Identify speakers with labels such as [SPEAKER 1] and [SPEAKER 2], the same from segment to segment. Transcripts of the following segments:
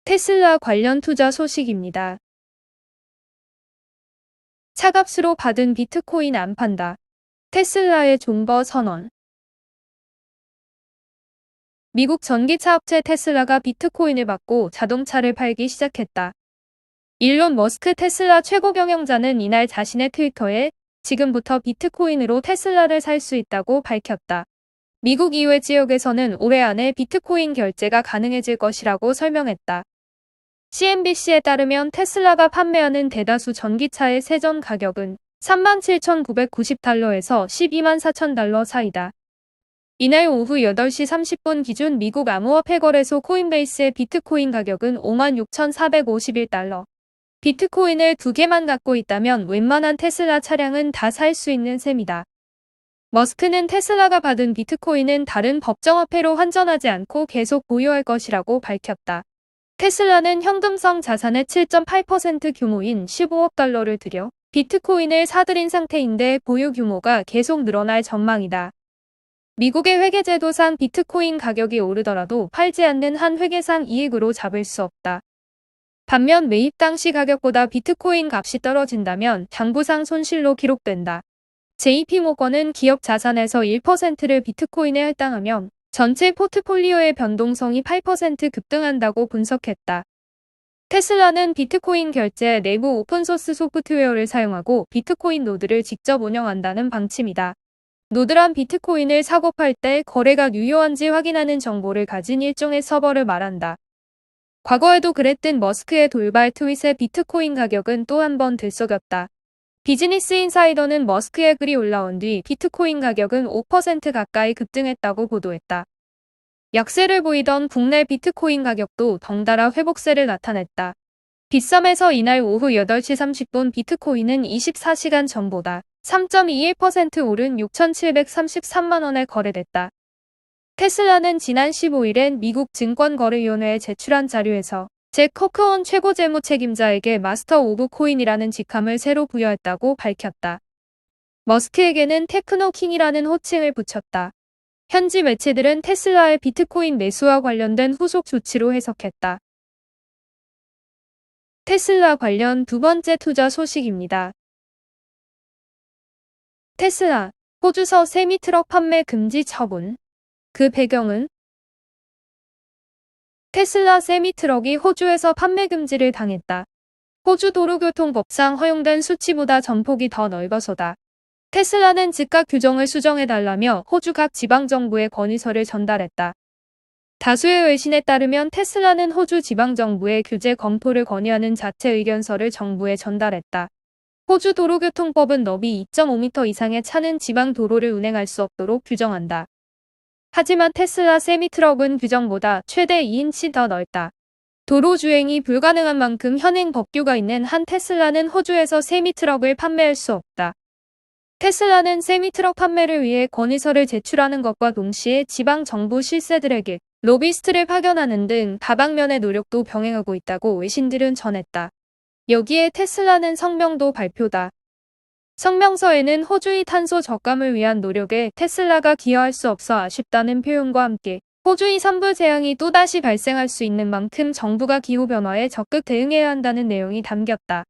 [SPEAKER 1] 테슬라 관련 투자 소식입니다. 차값으로 받은 비트코인 안 판다. 테슬라의 존버 선언. 미국 전기차 업체 테슬라가 비트코인을 받고 자동차를 팔기 시작했다. 일론 머스크 테슬라 최고 경영자는 이날 자신의 트위터에 지금부터 비트코인으로 테슬라를 살 수 있다고 밝혔다. 미국 이외 지역에서는 올해 안에 비트코인 결제가 가능해질 것이라고 설명했다. CNBC에 따르면 테슬라가 판매하는 대다수 전기차의 세전 가격은 37,990달러에서 124,000달러 사이다. 이날 오후 8시 30분 기준 미국 암호화폐 거래소 코인베이스의 비트코인 가격은 56,451달러. 비트코인을 2개만 갖고 있다면 웬만한 테슬라 차량은 다 살 수 있는 셈이다. 머스크는 테슬라가 받은 비트코인은 다른 법정화폐로 환전하지 않고 계속 보유할 것이라고 밝혔다. 테슬라는 현금성 자산의 7.8% 규모인 15억 달러를 들여 비트코인을 사들인 상태인데 보유 규모가 계속 늘어날 전망이다. 미국의 회계제도상 비트코인 가격이 오르더라도 팔지 않는 한 회계상 이익으로 잡을 수 없다. 반면 매입 당시 가격보다 비트코인 값이 떨어진다면 장부상 손실로 기록된다. JP모건은 기업 자산에서 1%를 비트코인에 할당하면 전체 포트폴리오의 변동성이 8% 급등한다고 분석했다. 테슬라는 비트코인 결제 내부 오픈소스 소프트웨어를 사용하고 비트코인 노드를 직접 운영한다는 방침이다. 노드란 비트코인을 사고 팔 때 거래가 유효한지 확인하는 정보를 가진 일종의 서버를 말한다. 과거에도 그랬던 머스크의 돌발 트윗에 비트코인 가격은 또 한 번 들썩였다. 비즈니스 인사이더는 머스크의 글이 올라온 뒤 비트코인 가격은 5% 가까이 급등했다고 보도했다. 약세를 보이던 국내 비트코인 가격도 덩달아 회복세를 나타냈다. 빗썸에서 이날 오후 8시 30분 비트코인은 24시간 전보다 3.21% 오른 6,733만 원에 거래됐다. 테슬라는 지난 15일엔 미국 증권거래위원회에 제출한 자료에서 잭 커크원 최고 재무 책임자에게 마스터 오브 코인이라는 직함을 새로 부여했다고 밝혔다. 머스크에게는 테크노킹이라는 호칭을 붙였다. 현지 매체들은 테슬라의 비트코인 매수와 관련된 후속 조치로 해석했다. 테슬라 관련 두 번째 투자 소식입니다. 테슬라, 호주서 세미트럭 판매 금지 처분. 그 배경은 테슬라 세미트럭이 호주에서 판매 금지를 당했다. 호주 도로교통법상 허용된 수치보다 전폭이 더 넓어서다. 테슬라는 즉각 규정을 수정해달라며 호주 각 지방정부에 건의서를 전달했다. 다수의 외신에 따르면 테슬라는 호주 지방정부에 규제 검토를 건의하는 자체 의견서를 정부에 전달했다. 호주 도로교통법은 너비 2.5m 이상의 차는 지방 도로를 운행할 수 없도록 규정한다. 하지만 테슬라 세미트럭은 규정보다 최대 2인치 더 넓다. 도로 주행이 불가능한 만큼 현행 법규가 있는 한 테슬라는 호주에서 세미트럭을 판매할 수 없다. 테슬라는 세미트럭 판매를 위해 건의서를 제출하는 것과 동시에 지방 정부 실세들에게 로비스트를 파견하는 등 다방면의 노력도 병행하고 있다고 외신들은 전했다. 여기에 테슬라는 성명도 발표다. 성명서에는 호주의 탄소 저감을 위한 노력에 테슬라가 기여할 수 없어 아쉽다는 표현과 함께 호주의 산불 재앙이 또다시 발생할 수 있는 만큼 정부가 기후변화에 적극 대응해야 한다는 내용이 담겼다.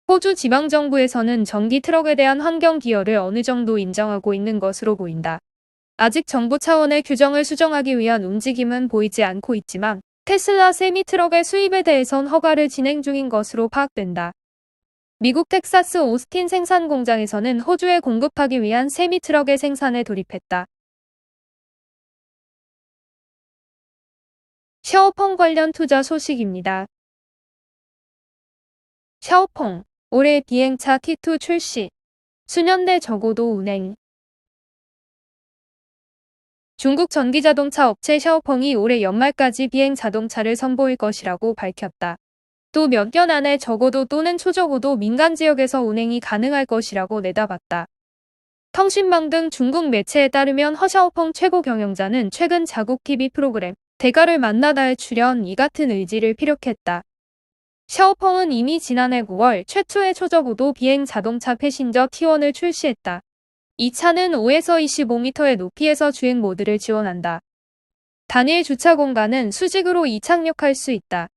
[SPEAKER 1] 호주 지방정부에서는 전기 트럭에 대한 환경 기여를 어느 정도 인정하고 있는 것으로 보인다. 아직 정부 차원의 규정을 수정하기 위한 움직임은 보이지 않고 있지만 테슬라 세미트럭의 수입에 대해선 허가를 진행 중인 것으로 파악된다. 미국 텍사스 오스틴 생산 공장에서는 호주에 공급하기 위한 세미트럭의 생산에 돌입했다. 샤오펑 관련 투자 소식입니다. 샤오펑, 올해 비행차 T2 출시, 수년 내 적어도 운행. 중국 전기자동차 업체 샤오펑이 올해 연말까지 비행 자동차를 선보일 것이라고 밝혔다. 또 몇 년 안에 적어도 또는 초적어도 민간 지역에서 운행이 가능할 것이라고 내다봤다. 통신망 등 중국 매체에 따르면 허샤오펑 최고 경영자는 최근 자국 TV 프로그램 대가를 만나다에 출연 이 같은 의지를 피력했다. 샤오펑은 이미 지난해 9월 최초의 초저고도 비행 자동차 패신저 T1을 출시했다. 이 차는 5에서 25m의 높이에서 주행 모드를 지원한다. 단일 주차 공간은 수직으로 이착륙할 수 있다.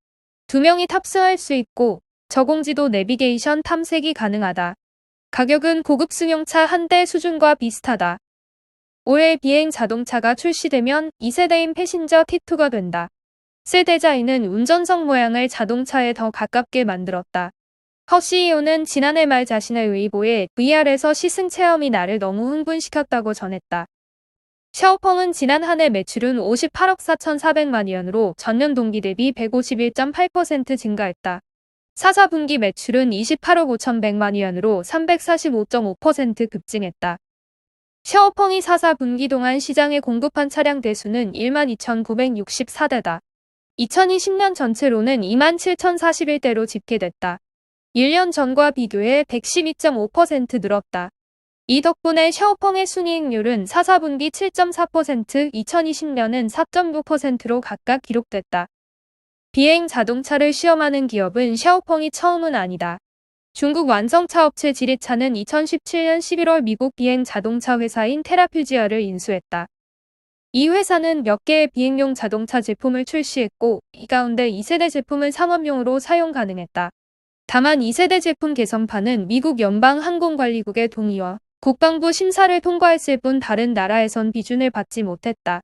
[SPEAKER 1] 2명이 탑승할 수 있고 저공지도 내비게이션 탐색이 가능하다. 가격은 고급 승용차 한 대 수준과 비슷하다. 올해 비행 자동차가 출시되면 2세대인 패신저 T2가 된다. 새 디자인은 운전석 모양을 자동차에 더 가깝게 만들었다. 허 CEO는 지난해 말 자신의 웨이보에 VR에서 시승 체험이 나를 너무 흥분시켰다고 전했다. 샤오펑은 지난 한 해 매출은 58억 4,400만 위안으로 전년 동기 대비 151.8% 증가했다. 4사분기 매출은 28억 5,100만 위안으로 345.5% 급증했다. 샤오펑이 4사분기 동안 시장에 공급한 차량 대수는 12,964대다. 2020년 전체로는 27,041대로 집계됐다. 1년 전과 비교해 112.5% 늘었다. 이 덕분에 샤오펑의 순이익률은 4사분기 7.4%, 2020년은 4.9%로 각각 기록됐다. 비행 자동차를 시험하는 기업은 샤오펑이 처음은 아니다. 중국 완성차 업체 지리차는 2017년 11월 미국 비행 자동차 회사인 테라퓨지아를 인수했다. 이 회사는 몇 개의 비행용 자동차 제품을 출시했고 이 가운데 2세대 제품은 상업용으로 사용 가능했다. 다만 2세대 제품 개선판은 미국 연방항공관리국의 동의와 국방부 심사를 통과했을 뿐 다른 나라에선 비준을 받지 못했다.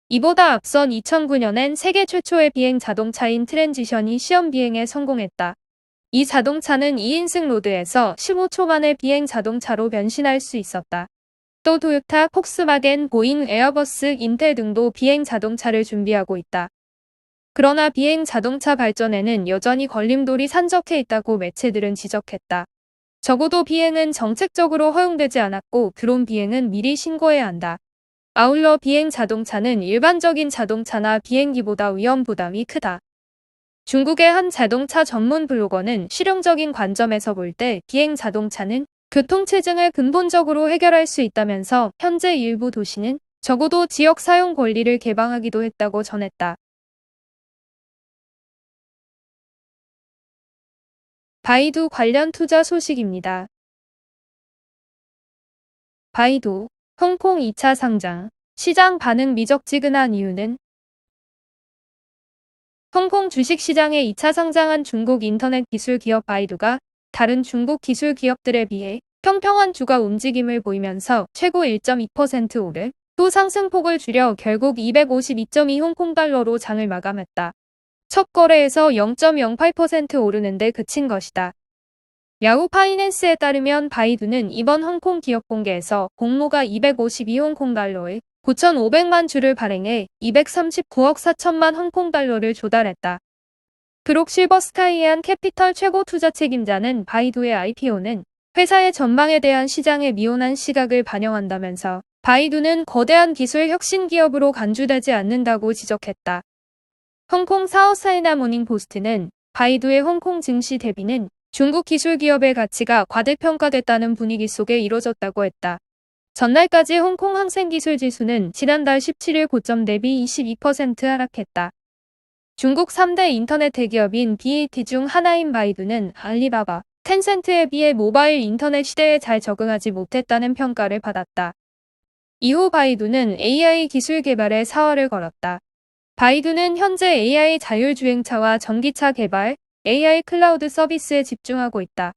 [SPEAKER 1] 이보다 앞선 2009년엔 세계 최초의 비행 자동차인 트랜지션이 시험 비행에 성공했다. 이 자동차는 2인승 로드에서 15초 만에 비행 자동차로 변신할 수 있었다. 또 토요타, 폭스바겐, 보잉, 에어버스, 인텔 등도 비행 자동차를 준비하고 있다. 그러나 비행 자동차 발전에는 여전히 걸림돌이 산적해 있다고 매체들은 지적했다. 적어도 비행은 정책적으로 허용되지 않았고 드론 비행은 미리 신고해야 한다. 아울러 비행 자동차는 일반적인 자동차나 비행기보다 위험 부담이 크다. 중국의 한 자동차 전문 블로거는 실용적인 관점에서 볼 때 비행 자동차는 교통체증을 근본적으로 해결할 수 있다면서 현재 일부 도시는 적어도 지역 사용 권리를 개방하기도 했다고 전했다. 바이두 관련 투자 소식입니다. 바이두 홍콩 2차 상장, 시장 반응 미적지근한 이유는? 홍콩 주식시장에 2차 상장한 중국 인터넷 기술 기업 바이두가 다른 중국 기술 기업들에 비해 평평한 주가 움직임을 보이면서 최고 1.2% 오른 또 상승폭을 줄여 결국 252.2 홍콩달러로 장을 마감했다. 첫 거래에서 0.08% 오르는 데 그친 것이다. 야후 파이낸스에 따르면 바이두는 이번 홍콩 기업 공개에서 공모가 252홍콩달러에 9,500만 주를 발행해 239억 4천만 홍콩달러를 조달했다. 브록 실버스카이의 캐피털 최고 투자 책임자는 바이두의 IPO는 회사의 전망에 대한 시장의 미온한 시각을 반영한다면서 바이두는 거대한 기술 혁신 기업으로 간주되지 않는다고 지적했다. 홍콩 사우스차이나 모닝포스트는 바이두의 홍콩 증시 대비는 중국 기술 기업의 가치가 과대평가됐다는 분위기 속에 이뤄졌다고 했다. 전날까지 홍콩 항생기술지수는 지난달 17일 고점 대비 22% 하락했다. 중국 3대 인터넷 대기업인 BAT 중 하나인 바이두는 알리바바, 텐센트에 비해 모바일 인터넷 시대에 잘 적응하지 못했다는 평가를 받았다. 이후 바이두는 AI 기술 개발에 사활을 걸었다. 바이두는 현재 AI 자율주행차와 전기차 개발, AI 클라우드 서비스에 집중하고 있다.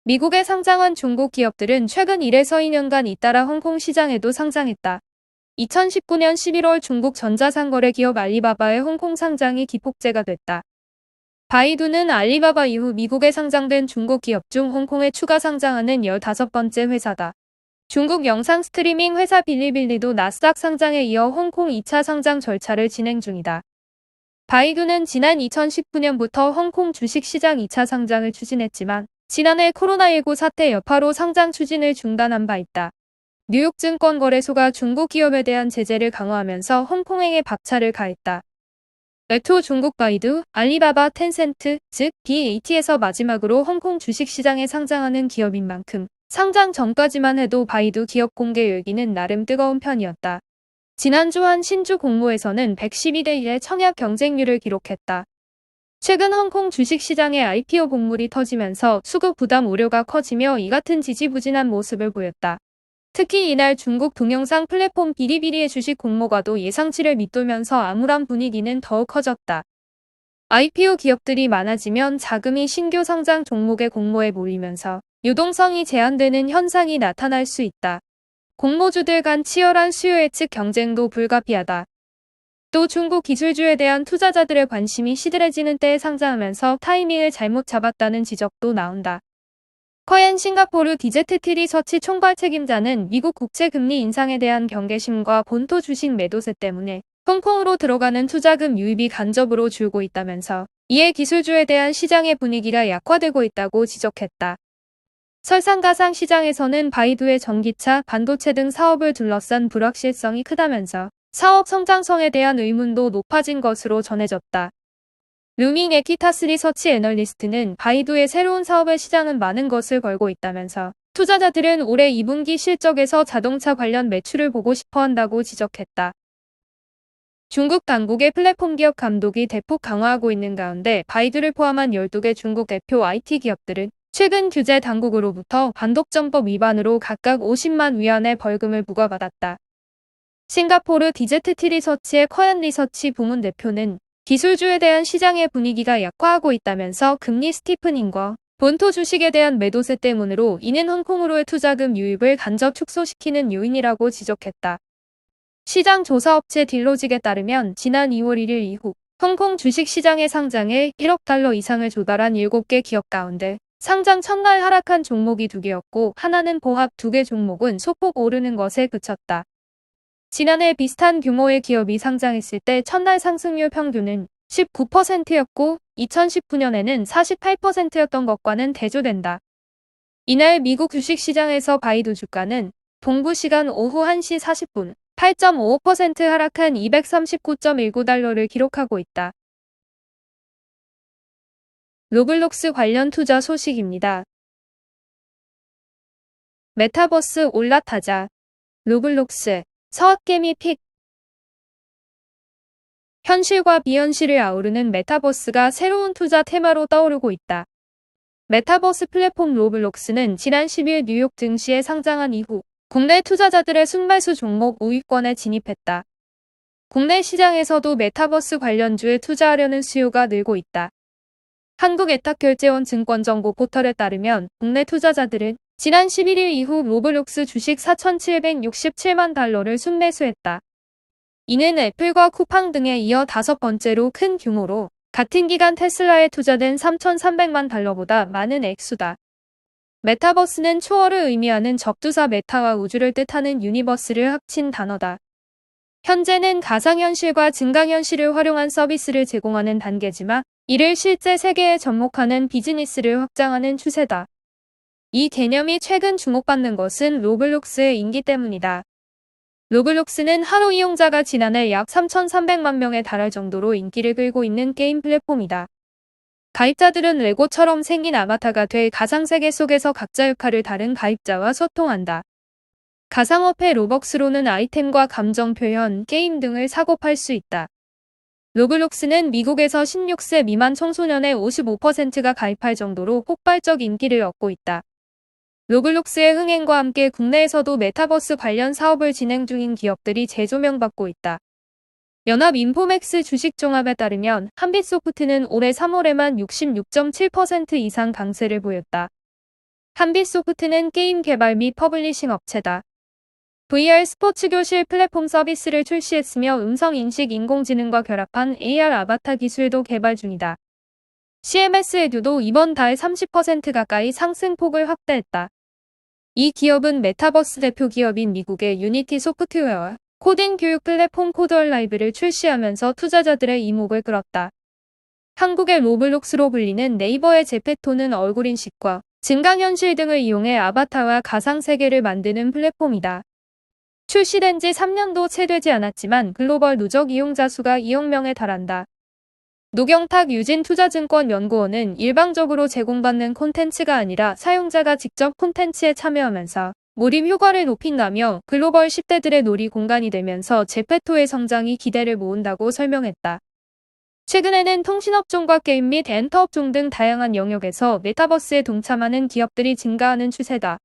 [SPEAKER 1] 미국에 상장한 중국 기업들은 최근 1에서 2년간 잇따라 홍콩 시장에도 상장했다. 2019년 11월 중국 전자상거래 기업 알리바바의 홍콩 상장이 기폭제가 됐다. 바이두는 알리바바 이후 미국에 상장된 중국 기업 중 홍콩에 추가 상장하는 15번째 회사다. 중국 영상 스트리밍 회사 빌리빌리도 나스닥 상장에 이어 홍콩 2차 상장 절차를 진행 중이다. 바이두는 지난 2019년부터 홍콩 주식시장 2차 상장을 추진했지만 지난해 코로나19 사태 여파로 상장 추진을 중단한 바 있다. 뉴욕증권거래소가 중국 기업에 대한 제재를 강화하면서 홍콩행에 박차를 가했다. 외투 중국 바이두, 알리바바, 텐센트, 즉 BAT에서 마지막으로 홍콩 주식시장에 상장하는 기업인 만큼 상장 전까지만 해도 바이두 기업 공개 열기는 나름 뜨거운 편이었다. 지난주 한 신주 공모에서는 112대 1의 청약 경쟁률을 기록했다. 최근 홍콩 주식시장의 IPO 공물이 터지면서 수급 부담 우려가 커지며 이 같은 지지부진한 모습을 보였다. 특히 이날 중국 동영상 플랫폼 비리비리의 주식 공모가도 예상치를 밑돌면서 암울한 분위기는 더욱 커졌다. IPO 기업들이 많아지면 자금이 신규 상장 종목의 공모에 몰리면서 유동성이 제한되는 현상이 나타날 수 있다. 공모주들 간 치열한 수요 예측 경쟁도 불가피하다. 또 중국 기술주에 대한 투자자들의 관심이 시들해지는 때에 상장하면서 타이밍을 잘못 잡았다는 지적도 나온다. 커엔 싱가포르 디제트티 리서치 총괄 책임자는 미국 국채 금리 인상에 대한 경계심과 본토 주식 매도세 때문에 홍콩으로 들어가는 투자금 유입이 간접으로 줄고 있다면서 이에 기술주에 대한 시장의 분위기가 약화되고 있다고 지적했다. 설상가상 시장에서는 바이두의 전기차, 반도체 등 사업을 둘러싼 불확실성이 크다면서 사업 성장성에 대한 의문도 높아진 것으로 전해졌다. 루밍 에키타스 리서치 애널리스트는 바이두의 새로운 사업의 시장은 많은 것을 걸고 있다면서 투자자들은 올해 2분기 실적에서 자동차 관련 매출을 보고 싶어 한다고 지적했다. 중국 당국의 플랫폼 기업 감독이 대폭 강화하고 있는 가운데 바이두를 포함한 12개 중국 대표 IT 기업들은 최근 규제 당국으로부터 반독점법 위반으로 각각 50만 위안의 벌금을 부과받았다. 싱가포르 디제트티 리서치의 커엔 리서치 부문 대표는 기술주에 대한 시장의 분위기가 약화하고 있다면서 금리 스티프닝과 본토 주식에 대한 매도세 때문으로 이는 홍콩으로의 투자금 유입을 간접 축소시키는 요인이라고 지적했다. 시장 조사업체 딜로직에 따르면 지난 2월 1일 이후 홍콩 주식시장에 상장해 1억 달러 이상을 조달한 7개 기업 가운데 상장 첫날 하락한 종목이 2개였고 하나는 봉합 2개 종목은 소폭 오르는 것에 그쳤다. 지난해 비슷한 규모의 기업이 상장했을 때 첫날 상승률 평균은 19%였고 2019년에는 48%였던 것과는 대조된다. 이날 미국 주식시장에서 바이두 주가는 동부 시간 오후 1시 40분 8.55% 하락한 239.19달러를 기록하고 있다. 로블록스 관련 투자 소식입니다. 메타버스 올라타자. 로블록스, 서학개미 픽. 현실과 비현실을 아우르는 메타버스가 새로운 투자 테마로 떠오르고 있다. 메타버스 플랫폼 로블록스는 지난 10일 뉴욕 증시에 상장한 이후 국내 투자자들의 순매수 종목 5위권에 진입했다. 국내 시장에서도 메타버스 관련주에 투자하려는 수요가 늘고 있다. 한국애탁결제원 증권정보 포털에 따르면 국내 투자자들은 지난 11일 이후 로블록스 주식 4,767만 달러를 순매수했다. 이는 애플과 쿠팡 등에 이어 5번째로 큰 규모로 같은 기간 테슬라에 투자된 3,300만 달러보다 많은 액수다. 메타버스는 초월을 의미하는 접두사 메타와 우주를 뜻하는 유니버스를 합친 단어다. 현재는 가상현실과 증강현실을 활용한 서비스를 제공하는 단계지만 이를 실제 세계에 접목하는 비즈니스를 확장하는 추세다. 이 개념이 최근 주목받는 것은 로블록스의 인기 때문이다. 로블록스는 하루 이용자가 지난해 약 3,300만 명에 달할 정도로 인기를 끌고 있는 게임 플랫폼이다. 가입자들은 레고처럼 생긴 아바타가 돼 가상세계 속에서 각자 역할을 다른 가입자와 소통한다. 가상화폐 로벅스로는 아이템과 감정 표현, 게임 등을 사고 팔 수 있다. 로블록스는 미국에서 16세 미만 청소년의 55%가 가입할 정도로 폭발적 인기를 얻고 있다. 로블록스의 흥행과 함께 국내에서도 메타버스 관련 사업을 진행 중인 기업들이 재조명받고 있다. 연합인포맥스 주식종합에 따르면 한빛소프트는 올해 3월에만 66.7% 이상 강세를 보였다. 한빛소프트는 게임 개발 및 퍼블리싱 업체다. VR 스포츠 교실 플랫폼 서비스를 출시했으며 음성인식 인공지능과 결합한 AR 아바타 기술도 개발 중이다. CMS 에듀도 이번 달 30% 가까이 상승폭을 확대했다. 이 기업은 메타버스 대표 기업인 미국의 유니티 소프트웨어와 코딩 교육 플랫폼 코드얼라이브를 출시하면서 투자자들의 이목을 끌었다. 한국의 로블록스로 불리는 네이버의 제페토는 얼굴 인식과 증강현실 등을 이용해 아바타와 가상세계를 만드는 플랫폼이다. 출시된 지 3년도 채 되지 않았지만 글로벌 누적 이용자 수가 2억 명에 달한다. 노경탁 유진투자증권연구원은 일방적으로 제공받는 콘텐츠가 아니라 사용자가 직접 콘텐츠에 참여하면서 몰입 효과를 높인다며 글로벌 10대들의 놀이 공간이 되면서 제페토의 성장이 기대를 모은다고 설명했다. 최근에는 통신업종과 게임 및 엔터업종 등 다양한 영역에서 메타버스에 동참하는 기업들이 증가하는 추세다.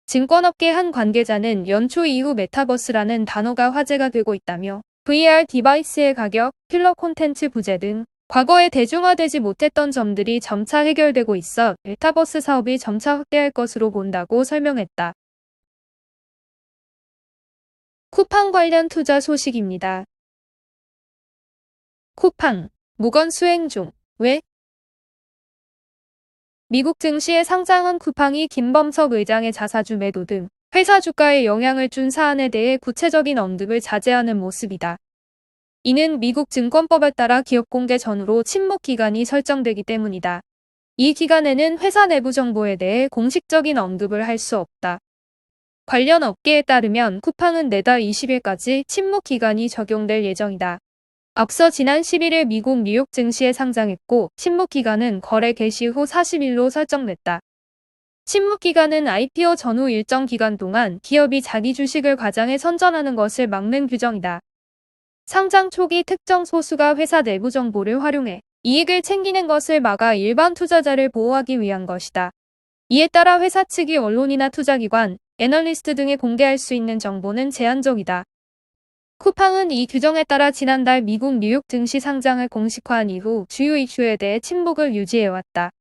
[SPEAKER 1] 증권업계 한 관계자는 연초 이후 메타버스라는 단어가 화제가 되고 있다며 VR 디바이스의 가격, 필러 콘텐츠 부재 등 과거에 대중화되지 못했던 점들이 점차 해결되고 있어 메타버스 사업이 점차 확대할 것으로 본다고 설명했다. 쿠팡 관련 투자 소식입니다. 쿠팡, 무건 수행 중. 왜? 미국 증시에 상장한 쿠팡이 김범석 의장의 자사주 매도 등 회사 주가에 영향을 준 사안에 대해 구체적인 언급을 자제하는 모습이다. 이는 미국 증권법에 따라 기업 공개 전후로 침묵 기간이 설정되기 때문이다. 이 기간에는 회사 내부 정보에 대해 공식적인 언급을 할 수 없다. 관련 업계에 따르면 쿠팡은 내달 20일까지 침묵 기간이 적용될 예정이다. 앞서 지난 11일 미국 뉴욕 증시에 상장했고 침묵 기간은 거래 개시 후 40일로 설정됐다. 침묵 기간은 IPO 전후 일정 기간 동안 기업이 자기 주식을 과장해 선전하는 것을 막는 규정이다. 상장 초기 특정 소수가 회사 내부 정보를 활용해 이익을 챙기는 것을 막아 일반 투자자를 보호하기 위한 것이다. 이에 따라 회사 측이 언론이나 투자기관, 애널리스트 등에 공개할 수 있는 정보는 제한적이다. 쿠팡은 이 규정에 따라 지난달 미국 뉴욕 증시 상장을 공식화한 이후 주요 이슈에 대해 침묵을 유지해왔다.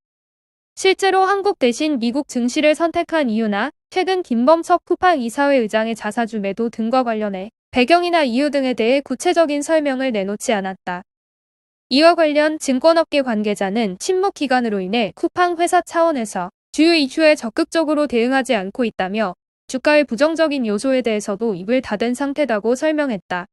[SPEAKER 1] 실제로 한국 대신 미국 증시를 선택한 이유나 최근 김범석 쿠팡 이사회 의장의 자사주 매도 등과 관련해 배경이나 이유 등에 대해 구체적인 설명을 내놓지 않았다. 이와 관련 증권업계 관계자는 침묵 기간으로 인해 쿠팡 회사 차원에서 주요 이슈에 적극적으로 대응하지 않고 있다며 주가의 부정적인 요소에 대해서도 입을 닫은 상태다고 설명했다.